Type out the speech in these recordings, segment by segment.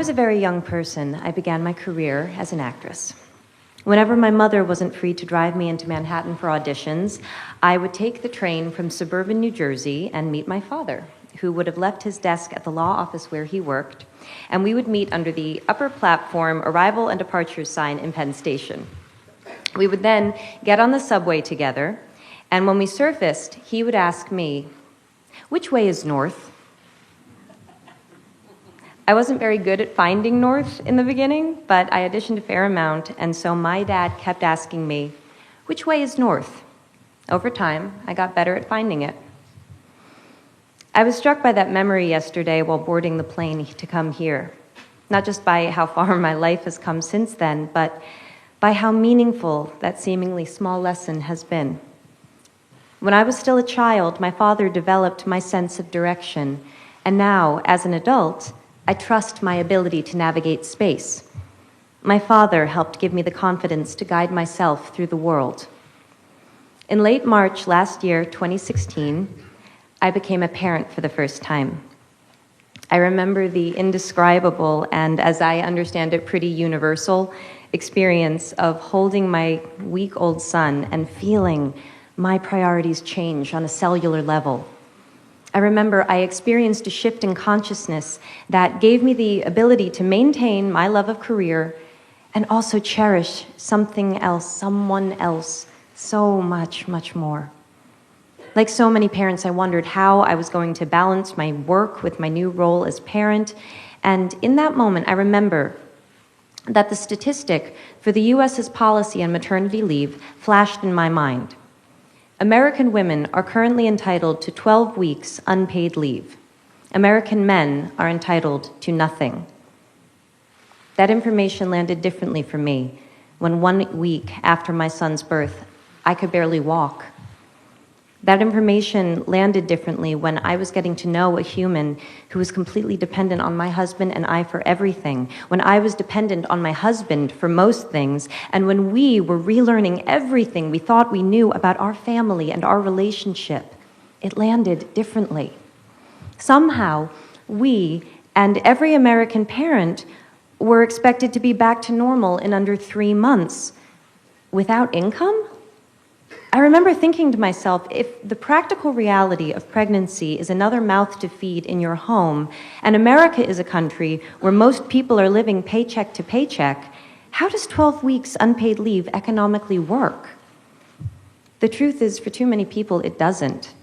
was a very young person, I began my career as an actress. Whenever my mother wasn't free to drive me into Manhattan for auditions, I would take the train from suburban New Jersey and meet my father, who would have left his desk at the law office where he worked, and we would meet under the upper platform arrival and departure sign in Penn Station. We would then get on the subway together, and when we surfaced, he would ask me, "Which way is north?" I wasn't very good at finding north in the beginning, but I auditioned a fair amount, and so my dad kept asking me, "Which way is north?" Over time, I got better at finding it. I was struck by that memory yesterday while boarding the plane to come here, not just by how far my life has come since then, but by how meaningful that seemingly small lesson has been. When I was still a child, my father developed my sense of direction, and now, as an adult, I trust my ability to navigate space. My father helped give me the confidence to guide myself through the world. In late March last year, 2016, I became a parent for the first time. I remember the indescribable and, as I understand it, pretty universal experience of holding my week-old son and feeling my priorities change on a cellular level. I remember I experienced a shift in consciousness that gave me the ability to maintain my love of career and also cherish something else, someone else, so much, much more. Like so many parents, I wondered how I was going to balance my work with my new role as parent, and in that moment, I remember that the statistic for the U.S.'s policy on maternity leave flashed in my mind. American women are currently entitled to 12 weeks unpaid leave. American men are entitled to nothing. That information landed differently for me when 1 week after my son's birth, I could barely walk. That information landed differently when I was getting to know a human who was completely dependent on my husband and I for everything, when I was dependent on my husband for most things, and when we were relearning everything we thought we knew about our family and our relationship. It landed differently. Somehow, we and every American parent were expected to be back to normal in under 3 months. Without income? I remember thinking to myself, if the practical reality of pregnancy is another mouth to feed in your home, and America is a country where most people are living paycheck to paycheck, how does 12 weeks unpaid leave economically work? The truth is, for too many people, it doesn't.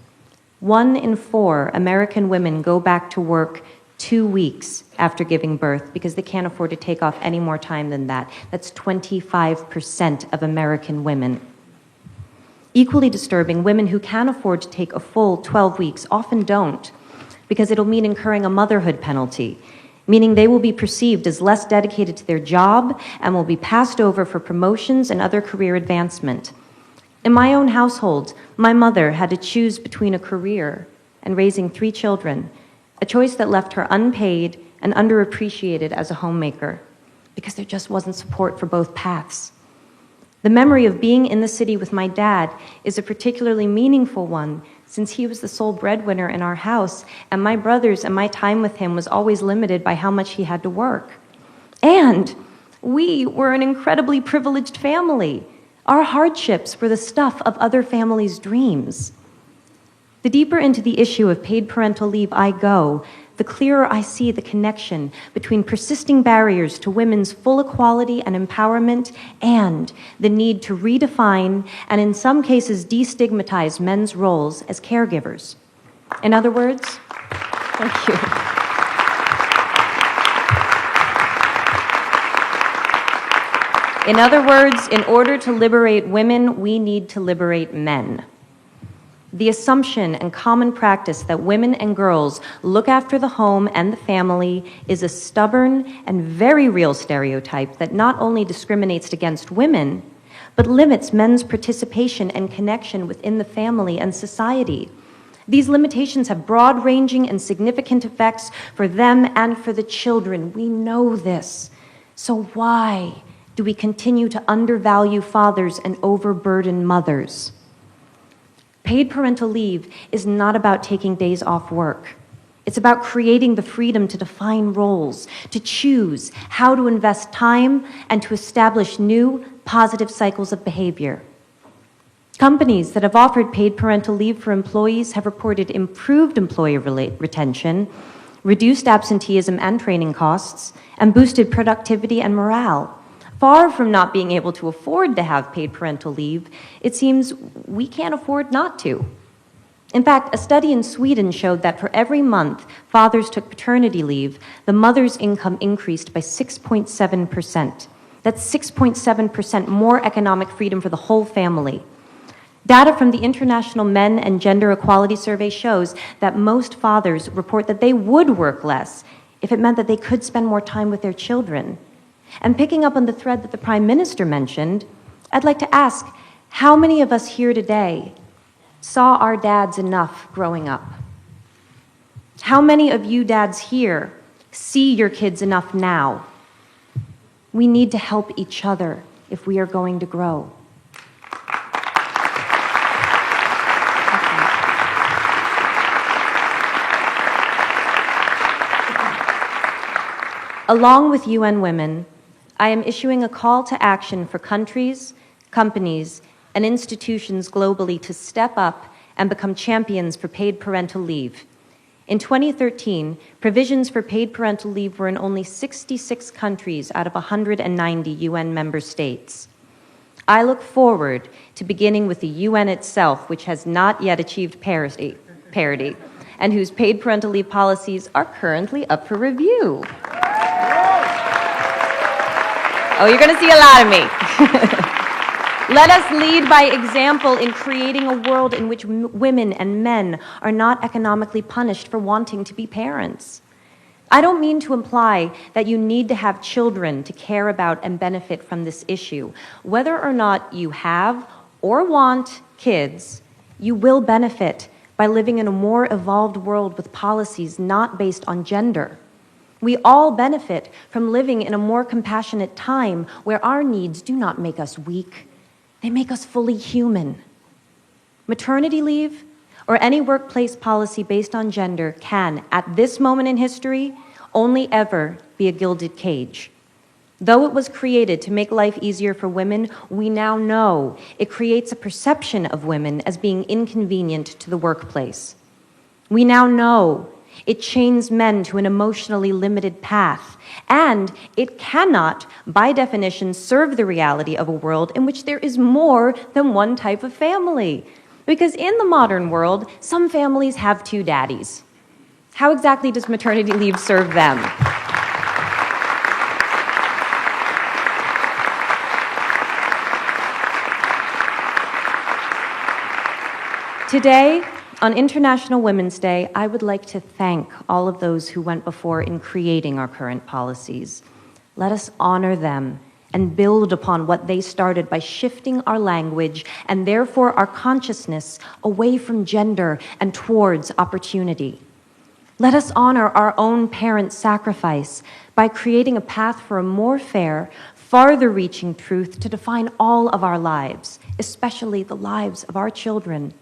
1 in 4 American women go back to work 2 weeks after giving birth because they can't afford to take off any more time than that. That's 25% of American women. Equally disturbing, women who can afford to take a full 12 weeks often don't, because it'll mean incurring a motherhood penalty, meaning they will be perceived as less dedicated to their job and will be passed over for promotions and other career advancement. In my own household, my mother had to choose between a career and raising 3 children, a choice that left her unpaid and underappreciated as a homemaker, because there just wasn't support for both paths. The memory of being in the city with my dad is a particularly meaningful one, since he was the sole breadwinner in our house, and my brothers and my time with him was always limited by how much he had to work. And we were an incredibly privileged family. Our hardships were the stuff of other families' dreams. The deeper into the issue of paid parental leave I go, the clearer I see the connection between persisting barriers to women's full equality and empowerment and the need to redefine and in some cases destigmatize men's roles as caregivers. In other words, thank you. In other words, in order to liberate women, we need to liberate men. The assumption and common practice that women and girls look after the home and the family is a stubborn and very real stereotype that not only discriminates against women, but limits men's participation and connection within the family and society. These limitations have broad-ranging and significant effects for them and for the children. We know this. So why do we continue to undervalue fathers and overburden mothers? Paid parental leave is not about taking days off work. It's about creating the freedom to define roles, to choose how to invest time, and to establish new, positive cycles of behavior. Companies that have offered paid parental leave for employees have reported improved employee retention, reduced absenteeism and training costs, and boosted productivity and morale. Far from not being able to afford to have paid parental leave, it seems we can't afford not to. In fact, a study in Sweden showed that for every month fathers took paternity leave, the mother's income increased by 6.7%. That's 6.7% more economic freedom for the whole family. Data from the International Men and Gender Equality Survey shows that most fathers report that they would work less if it meant that they could spend more time with their children. And picking up on the thread that the Prime Minister mentioned, I'd like to ask, how many of us here today saw our dads enough growing up? How many of you dads here see your kids enough now? We need to help each other if we are going to grow. Along with UN Women, I am issuing a call to action for countries, companies, and institutions globally to step up and become champions for paid parental leave. In 2013, provisions for paid parental leave were in only 66 countries out of 190 UN member states. I look forward to beginning with the UN itself, which has not yet achieved parity, and whose paid parental leave policies are currently up for review. Oh, you're going to see a lot of me. Let us lead by example in creating a world in which women and men are not economically punished for wanting to be parents. I don't mean to imply that you need to have children to care about and benefit from this issue. Whether or not you have or want kids, you will benefit by living in a more evolved world with policies not based on gender. We all benefit from living in a more compassionate time where our needs do not make us weak. They make us fully human. Maternity leave or any workplace policy based on gender can, at this moment in history, only ever be a gilded cage. Though it was created to make life easier for women, we now know it creates a perception of women as being inconvenient to the workplace. We now know it chains men to an emotionally limited path, and it cannot, by definition, serve the reality of a world in which there is more than one type of family. Because in the modern world, some families have two daddies. How exactly does maternity leave serve them? Today, on International Women's Day, I would like to thank all of those who went before in creating our current policies. Let us honor them and build upon what they started by shifting our language and therefore our consciousness away from gender and towards opportunity. Let us honor our own parents' sacrifice by creating a path for a more fair, farther-reaching truth to define all of our lives, especially the lives of our children.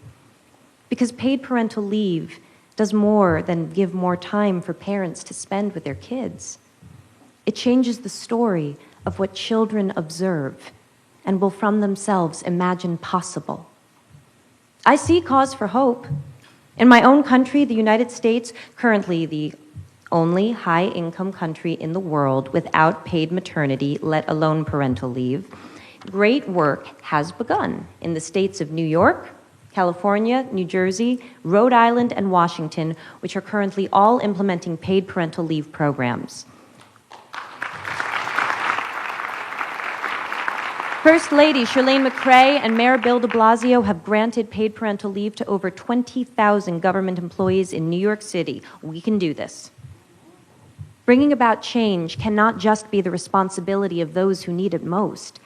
Because paid parental leave does more than give more time for parents to spend with their kids. It changes the story of what children observe and will from themselves imagine possible. I see cause for hope. In my own country, the United States, currently the only high-income country in the world without paid maternity, let alone parental leave, great work has begun in the states of New York, California, New Jersey, Rhode Island, and Washington, which are currently all implementing paid parental leave programs. First Lady Chirlane McCray and Mayor Bill de Blasio have granted paid parental leave to over 20,000 government employees in New York City. We can do this. Bringing about change cannot just be the responsibility of those who need it most.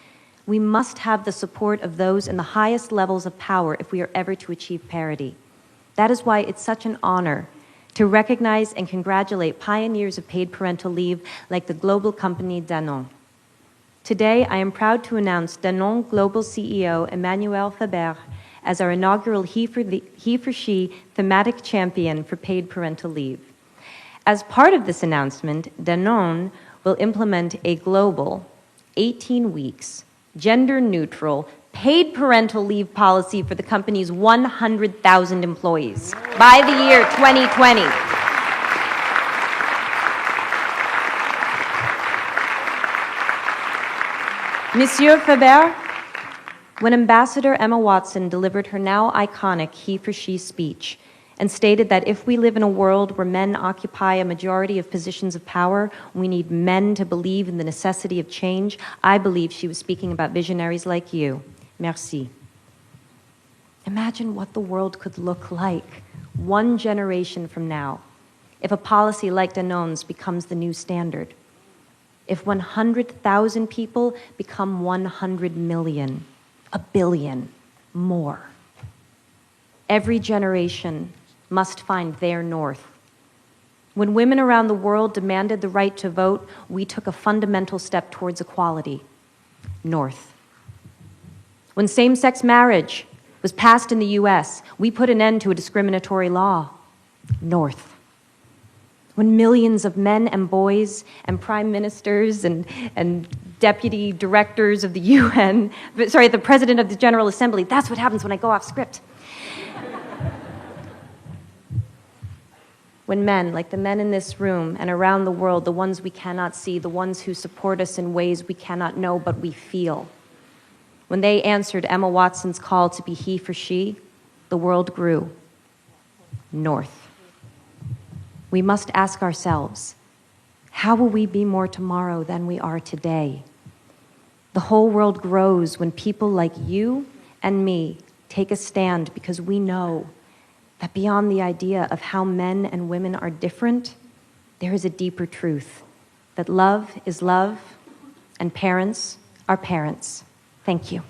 We must have the support of those in the highest levels of power if we are ever to achieve parity. That is why it's such an honor to recognize and congratulate pioneers of paid parental leave like the global company Danone. Today, I am proud to announce Danone Global CEO Emmanuel Faber as our inaugural He for She thematic champion for paid parental leave. As part of this announcement, Danone will implement a global 18 weeks, gender-neutral, paid parental leave policy for the company's 100,000 employees by the year 2020. Monsieur Faber, when Ambassador Emma Watson delivered her now iconic He for She speech and stated that if we live in a world where men occupy a majority of positions of power, we need men to believe in the necessity of change, I believe she was speaking about visionaries like you. Merci. Imagine what the world could look like 1 generation from now if a policy like Danone's becomes the new standard. If 100,000 people become 100 million, 1 billion, more. Every generation must find their north. When women around the world demanded the right to vote, we took a fundamental step towards equality. North. When same-sex marriage was passed in the US, we put an end to a discriminatory law. North. When millions of men and boys and prime ministers and deputy directors of the UN, sorry, the president of the General Assembly, that's what happens when I go off script. When men, like the men in this room and around the world, the ones we cannot see, the ones who support us in ways we cannot know but we feel, when they answered Emma Watson's call to be he for she, the world grew. North. We must ask ourselves, how will we be more tomorrow than we are today? The whole world grows when people like you and me take a stand because we know that beyond the idea of how men and women are different, there is a deeper truth, that love is love and parents are parents. Thank you.